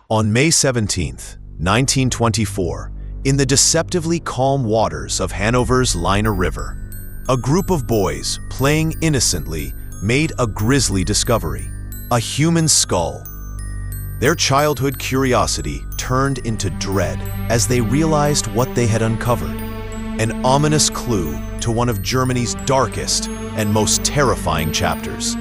On May 17, 1924, in the deceptively calm waters of Hanover's Leine River, a group of boys, playing innocently, made a grisly discovery: a human skull. Their childhood curiosity turned into dread as they realized what they had uncovered: an ominous clue to one of Germany's darkest and most terrifying chapters.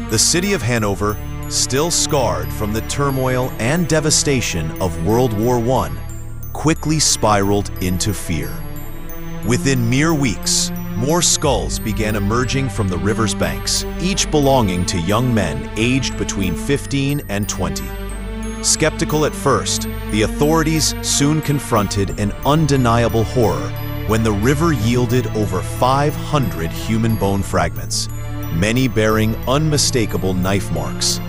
The city of Hanover, still scarred from the turmoil and devastation of World War I, quickly spiraled into fear. Within mere weeks, more skulls began emerging from the river's banks, each belonging to young men aged between 15 and 20. Skeptical at first, the authorities soon confronted an undeniable horror when the river yielded over 500 human bone fragments, many bearing unmistakable knife marks.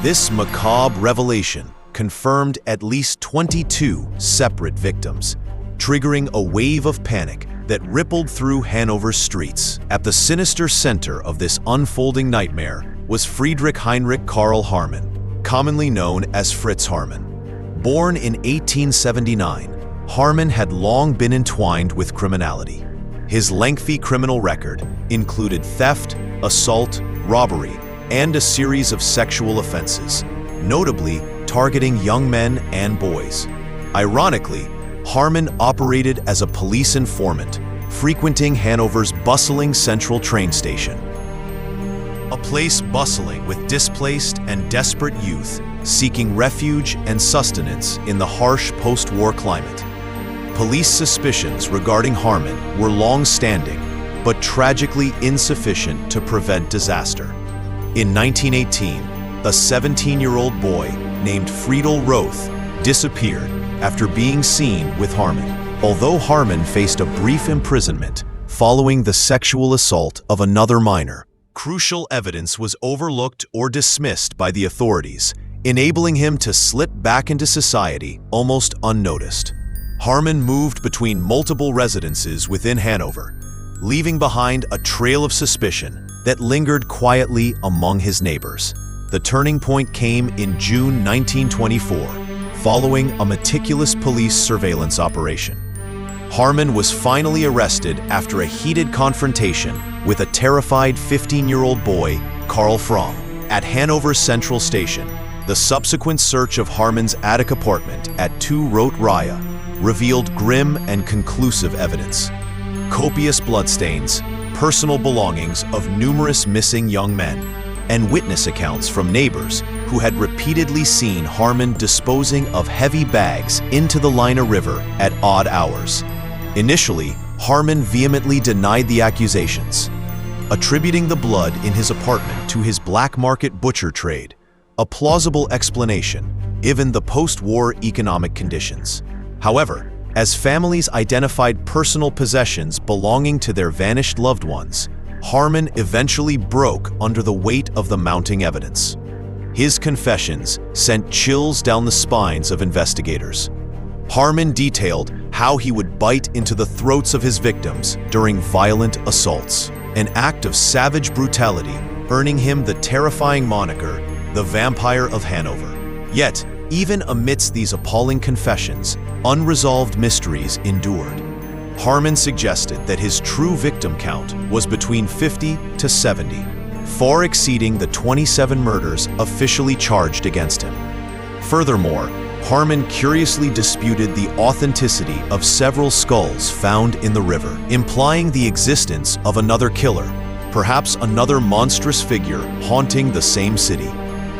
This macabre revelation confirmed at least 22 separate victims, triggering a wave of panic that rippled through Hanover's streets. At the sinister center of this unfolding nightmare was Friedrich Heinrich Karl Haarmann, commonly known as Fritz Haarmann. Born in 1879, Haarmann had long been entwined with criminality. His lengthy criminal record included theft, assault, robbery, and a series of sexual offenses, notably targeting young men and boys. Ironically, Haarmann operated as a police informant, frequenting Hanover's bustling central train station. A place bustling with displaced and desperate youth seeking refuge and sustenance in the harsh post-war climate. Police suspicions regarding Haarmann were long-standing, but tragically insufficient to prevent disaster. In 1918, a 17-year-old boy named Friedel Roth disappeared after being seen with Haarmann. Although Haarmann faced a brief imprisonment following the sexual assault of another minor, crucial evidence was overlooked or dismissed by the authorities, enabling him to slip back into society almost unnoticed. Haarmann moved between multiple residences within Hanover, leaving behind a trail of suspicion that lingered quietly among his neighbors. The turning point came in June 1924, following a meticulous police surveillance operation. Haarmann was finally arrested after a heated confrontation with a terrified 15-year-old boy, Karl Fromm, at Hanover Central Station. The subsequent search of Haarmann's attic apartment at 2 Rote Raya revealed grim and conclusive evidence: copious bloodstains, personal belongings of numerous missing young men, and witness accounts from neighbors who had repeatedly seen Haarmann disposing of heavy bags into the Leine River at odd hours. Initially, Haarmann vehemently denied the accusations, attributing the blood in his apartment to his black market butcher trade, a plausible explanation given the post-war economic conditions. However, as families identified personal possessions belonging to their vanished loved ones, Haarmann eventually broke under the weight of the mounting evidence. His confessions sent chills down the spines of investigators. Haarmann detailed how he would bite into the throats of his victims during violent assaults, an act of savage brutality earning him the terrifying moniker, the Vampire of Hanover. Yet, even amidst these appalling confessions, unresolved mysteries endured. Haarmann suggested that his true victim count was between 50 to 70, far exceeding the 27 murders officially charged against him. Furthermore, Haarmann curiously disputed the authenticity of several skulls found in the river, implying the existence of another killer, perhaps another monstrous figure haunting the same city.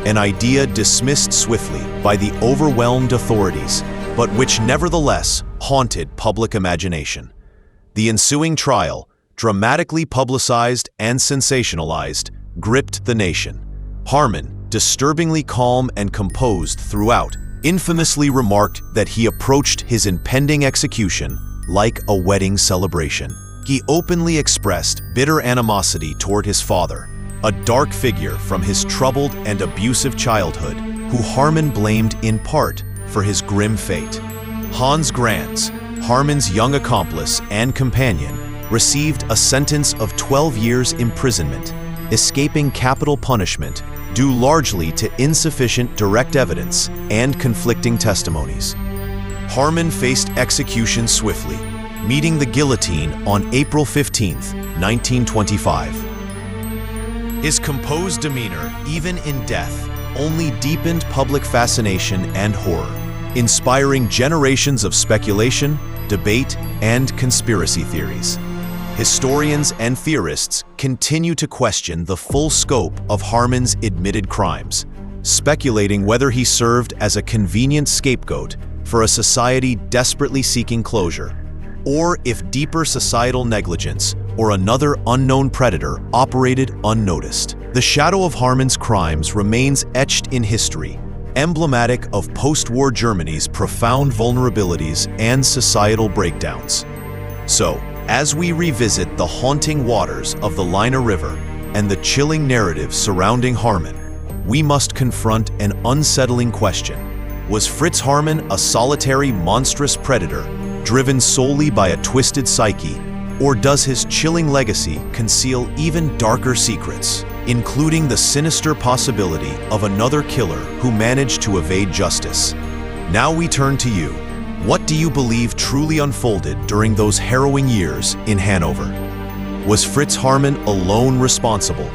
An idea dismissed swiftly by the overwhelmed authorities, but which nevertheless haunted public imagination. The ensuing trial, dramatically publicized and sensationalized, gripped the nation. Haarmann, disturbingly calm and composed throughout, infamously remarked that he approached his impending execution like a wedding celebration. He openly expressed bitter animosity toward his father, a dark figure from his troubled and abusive childhood, who Haarmann blamed in part for his grim fate. Hans Granz, Haarmann's young accomplice and companion, received a sentence of 12 years imprisonment, escaping capital punishment due largely to insufficient direct evidence and conflicting testimonies. Haarmann faced execution swiftly, meeting the guillotine on April 15, 1925. His composed demeanor, even in death, only deepened public fascination and horror, inspiring generations of speculation, debate, and conspiracy theories. Historians and theorists continue to question the full scope of Haarmann's admitted crimes, speculating whether he served as a convenient scapegoat for a society desperately seeking closure, or if deeper societal negligence or another unknown predator operated unnoticed. The shadow of Haarmann's crimes remains etched in history, emblematic of post-war Germany's profound vulnerabilities and societal breakdowns. So, as we revisit the haunting waters of the Leine River and the chilling narratives surrounding Haarmann, we must confront an unsettling question. Was Fritz Haarmann a solitary, monstrous predator, driven solely by a twisted psyche, or does his chilling legacy conceal even darker secrets, including the sinister possibility of another killer who managed to evade justice? Now we turn to you. What do you believe truly unfolded during those harrowing years in Hanover? Was Fritz Haarmann alone responsible,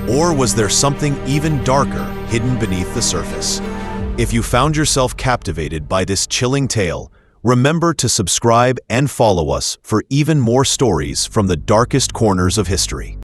or was there something even darker hidden beneath the surface? If you found yourself captivated by this chilling tale, remember to subscribe and follow us for even more stories from the darkest corners of history.